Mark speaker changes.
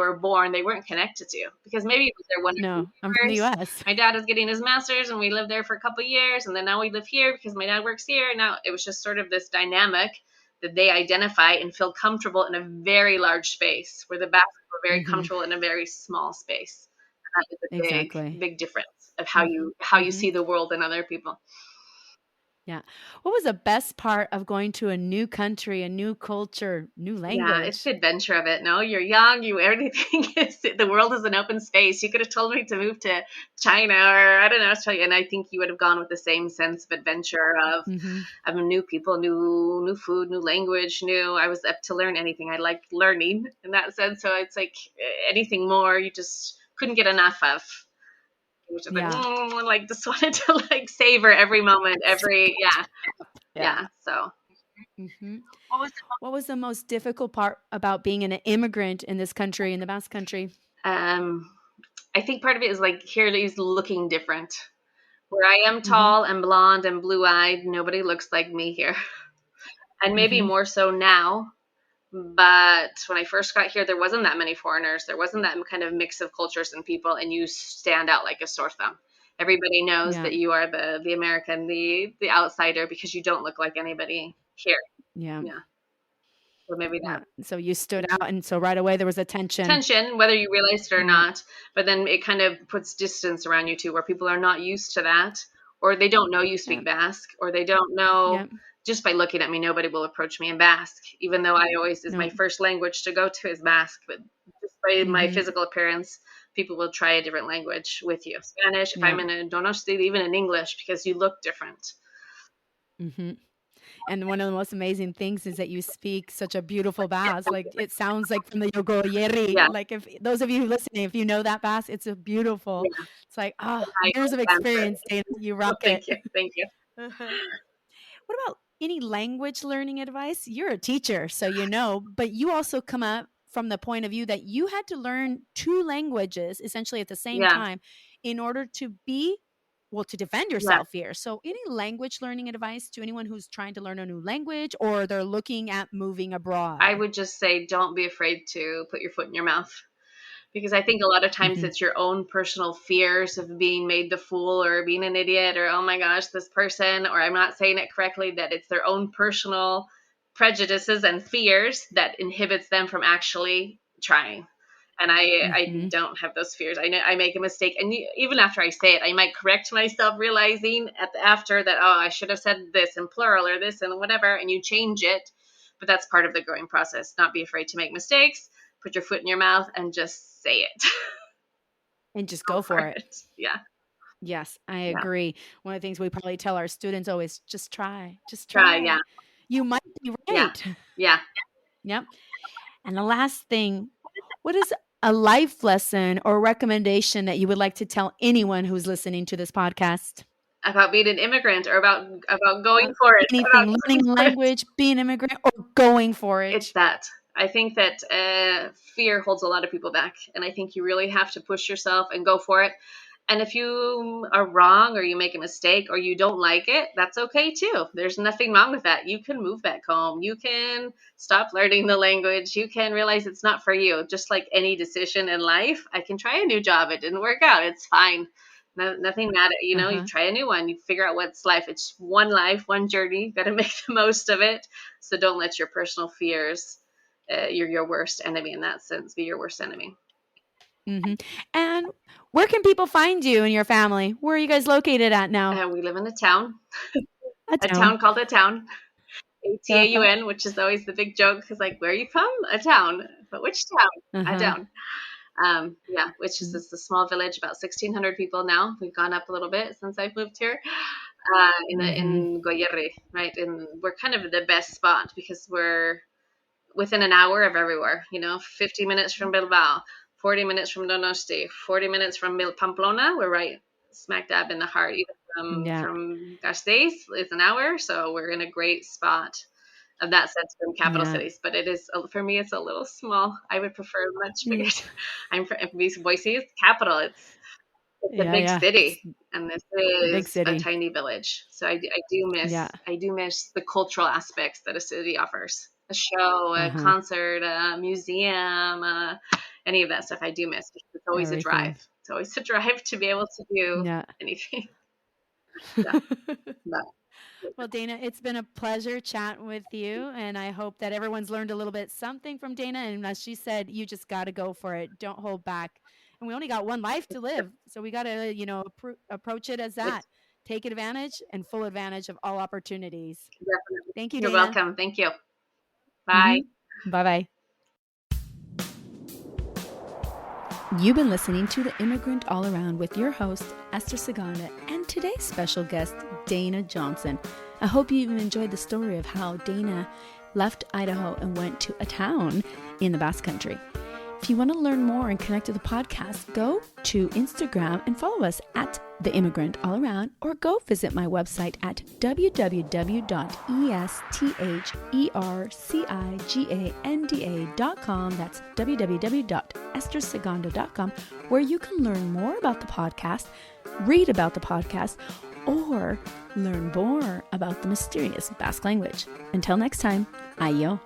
Speaker 1: were born, they weren't connected to, because maybe it was their one or two
Speaker 2: No, I'm from the
Speaker 1: years.
Speaker 2: US.
Speaker 1: My dad is getting his master's, and we lived there for a couple of years, and then now we live here because my dad works here. Now it was just sort of this dynamic that they identify and feel comfortable in a very large space, where the Basques were very
Speaker 2: Mm-hmm.
Speaker 1: comfortable in a very small space. And that is a
Speaker 2: Exactly.
Speaker 1: big difference of
Speaker 2: Mm-hmm.
Speaker 1: how you
Speaker 2: Mm-hmm.
Speaker 1: see the world and other people.
Speaker 2: Yeah. What was the best part of going to a new country, a new culture, new
Speaker 1: Yeah, it's
Speaker 2: language?
Speaker 1: the adventure of it. No, you're young. Everything is, the world is an open space. You could have told me to move to China or I don't know Australia, and I think you would have gone with the same sense of adventure
Speaker 2: Mm-hmm.
Speaker 1: of new people, new food, new language, new. I was up to learn anything. I liked learning in that sense. So it's like anything more, you just couldn't get enough of. It was just like,
Speaker 2: Yeah.
Speaker 1: like just wanted to like savor every moment, every
Speaker 2: Yeah.
Speaker 1: yeah. So
Speaker 2: Mm-hmm. What was the most difficult part about being an immigrant in this country, in the Basque Country?
Speaker 1: um, I think part of it is like here he's looking different. Where I am
Speaker 2: Mm-hmm.
Speaker 1: tall and blonde and blue eyed, nobody looks like me here. And maybe
Speaker 2: Mm-hmm.
Speaker 1: more so now. But when I first got here, there wasn't that many foreigners. There wasn't that kind of mix of cultures and people, and you stand out like a sore thumb. Everybody knows
Speaker 2: Yeah.
Speaker 1: that you are the American, the outsider, because you don't look like anybody here.
Speaker 2: Yeah.
Speaker 1: Yeah. So maybe that
Speaker 2: Yeah. So you stood out, and so right away there was a tension.
Speaker 1: tension, whether you realize it or
Speaker 2: Yeah.
Speaker 1: not, but then it kind of puts distance around you too, where people are not used to that, or they don't know you
Speaker 2: Yeah.
Speaker 1: speak Basque, or they don't know
Speaker 2: Yeah.
Speaker 1: just by looking at me, nobody will approach me in Basque, even though I always is my
Speaker 2: No.
Speaker 1: first language to go to is Basque, but just by my
Speaker 2: Mm-hmm.
Speaker 1: physical appearance, people will try a different language with you. Spanish, if
Speaker 2: Yeah.
Speaker 1: I'm in a Donosti, even in English, because you look different.
Speaker 2: Mm-hmm. And one of the most amazing things is that you speak such a beautiful Basque. Like it sounds like from the Yogoyeri.
Speaker 1: Yeah,
Speaker 2: Like if those of you listening, if you know that Basque, it's a beautiful.
Speaker 1: yeah.
Speaker 2: It's like
Speaker 1: I
Speaker 2: years of
Speaker 1: answer.
Speaker 2: experience, Dana. You
Speaker 1: Oh,
Speaker 2: rock it.
Speaker 1: thank you, thank you.
Speaker 2: Uh-huh. What about any language learning advice? You're a teacher, so you know, but you also come up from the point of view that you had to learn two languages essentially at the same
Speaker 1: Yeah,
Speaker 2: time in order to be well to defend
Speaker 1: yeah.
Speaker 2: yourself here. So any language learning advice to anyone who's trying to learn a new language or they're looking at moving
Speaker 1: I
Speaker 2: abroad?
Speaker 1: would just say don't be afraid to put your foot in your mouth, because I think a lot of times
Speaker 2: Mhm.
Speaker 1: it's your own personal fears of being made the fool or being an idiot or oh my gosh, this person, or I'm not saying it correctly, that it's their own personal prejudices and fears that inhibits them from actually trying. And I
Speaker 2: Mhm.
Speaker 1: don't have those fears. I know I make a mistake, and even after I say it, I might correct myself, realizing after that, oh, I should have said this in plural or this and whatever, and you change it. But that's part of the growing process. Not be afraid to make mistakes. Put your foot in your mouth and just say it.
Speaker 2: And just
Speaker 1: Go
Speaker 2: go
Speaker 1: for
Speaker 2: for it.
Speaker 1: it. Yeah,
Speaker 2: Yes, I
Speaker 1: yeah.
Speaker 2: agree. One of the things we probably tell our students always just try. Just
Speaker 1: Try. Yeah,
Speaker 2: try. You might be
Speaker 1: yeah,
Speaker 2: right.
Speaker 1: yeah.
Speaker 2: Yep. And the last thing, what is a life lesson or recommendation that you would like to tell anyone who's listening to this podcast?
Speaker 1: About being an immigrant, or about going for it. About
Speaker 2: Anything,
Speaker 1: going
Speaker 2: learning a
Speaker 1: for it.
Speaker 2: language, being an immigrant, or going for
Speaker 1: It's
Speaker 2: it.
Speaker 1: that. I think that fear holds a lot of people back, and I think you really have to push yourself and go for it. And if you are wrong or you make a mistake or you don't like it, that's okay too. There's nothing wrong with that. You can move back home. You can stop learning the language. You can realize it's not for you. Just like any decision in life, I can try a new job. It didn't work out. It's fine. No, nothing matter. You
Speaker 2: Uh-huh.
Speaker 1: try a new one. You figure out what's life. It's one life, one journey. You got to make the most of it. So don't let your personal fears, your worst enemy in that sense, be your worst enemy.
Speaker 2: Hmm. And where can people find you and your family? Where are you guys located at now?
Speaker 1: We live in
Speaker 2: A
Speaker 1: a
Speaker 2: town.
Speaker 1: town called Ataun,
Speaker 2: Uh-huh.
Speaker 1: Ataun, which is always the big joke because, like, where are you from? A town. But which town? A
Speaker 2: Uh-huh.
Speaker 1: town. Yeah, which is just a small village, about 1,600 people now. We've gone up a little bit since I've moved here.
Speaker 2: Mm-hmm.
Speaker 1: In Goyerri, right? And we're kind of the best spot because we're within an hour of everywhere. 50 minutes from Bilbao, 40 minutes from Donosti, 40 minutes from Pamplona. We're right smack dab in the heart. Even
Speaker 2: Yeah.
Speaker 1: from Gasteiz is an hour, so we're in a great spot of that sense from capital
Speaker 2: Yeah.
Speaker 1: cities. But it is for me, it's a little small. I would prefer much bigger.
Speaker 2: Mm.
Speaker 1: I'm from Boise is capital. It's a
Speaker 2: Yeah,
Speaker 1: big
Speaker 2: yeah. It's
Speaker 1: city, and this
Speaker 2: a big
Speaker 1: is a
Speaker 2: city.
Speaker 1: tiny village. So I do
Speaker 2: Yeah.
Speaker 1: miss the cultural aspects that a city offers. a show, a
Speaker 2: Uh-huh.
Speaker 1: concert, a museum, any of that stuff I do miss. It's always a drive.
Speaker 2: Everything.
Speaker 1: It's always a drive to be able to do
Speaker 2: Yeah.
Speaker 1: anything. Yeah. But
Speaker 2: Well, Dana, it's been a pleasure chatting with you, and I hope that everyone's learned a little bit something from Dana. And as she said, you just got to go for it. Don't hold back. And we only got one life to live, so we got to, approach it as that.
Speaker 1: it's
Speaker 2: Take advantage and full advantage of all opportunities.
Speaker 1: definitely.
Speaker 2: Thank you,
Speaker 1: You're
Speaker 2: Dana.
Speaker 1: welcome. Thank you.
Speaker 2: Mm-hmm.
Speaker 1: Bye.
Speaker 2: Bye-bye. You've been listening to The Immigrant All Around with your host, Esther Saganda, and today's special guest, Dana Johnson. I hope you enjoyed the story of how Dana left Idaho and went to Ataun in the Basque Country. If you want to learn more and connect to the podcast, go to Instagram and follow us at The Immigrant All Around, or go visit my website at www.estherciganda.com. That's www.estherciganda.com, where you can learn more about the podcast, read about the podcast, or learn more about the mysterious Basque language. Until next time, ayo.